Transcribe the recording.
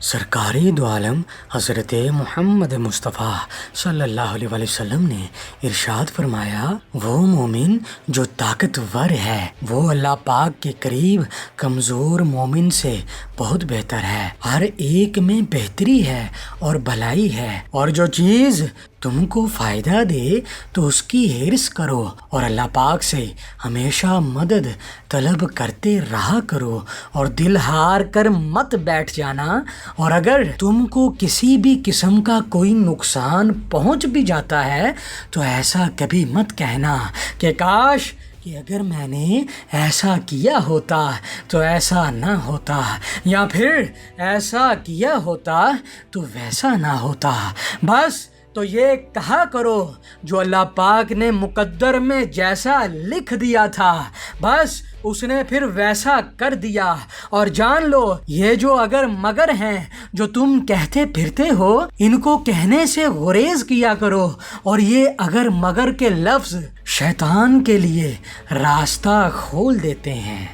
سرکاری دو عالم حضرت محمد مصطفیٰ صلی اللہ علیہ وآلہ وسلم نے ارشاد فرمایا، وہ مومن جو طاقتور ہے وہ اللہ پاک کے قریب کمزور مومن سے بہت بہتر ہے۔ ہر ایک میں بہتری ہے اور بھلائی ہے، اور جو چیز تم کو فائدہ دے تو اس کی حرص کرو اور اللہ پاک سے ہمیشہ مدد طلب کرتے رہا کرو، اور دل ہار کر مت بیٹھ جانا۔ اور اگر تم کو کسی بھی قسم کا کوئی نقصان پہنچ بھی جاتا ہے تو ایسا کبھی مت کہنا کہ کاش کہ اگر میں نے ایسا کیا ہوتا تو ایسا نہ ہوتا، یا پھر ایسا کیا ہوتا تو ویسا نہ ہوتا۔ بس تو یہ کہا کرو، جو اللہ پاک نے مقدر میں جیسا لکھ دیا تھا بس اس نے پھر ویسا کر دیا۔ اور جان لو، یہ جو اگر مگر ہیں جو تم کہتے پھرتے ہو، ان کو کہنے سے گریز کیا کرو، اور یہ اگر مگر کے لفظ شیطان کے لیے راستہ کھول دیتے ہیں۔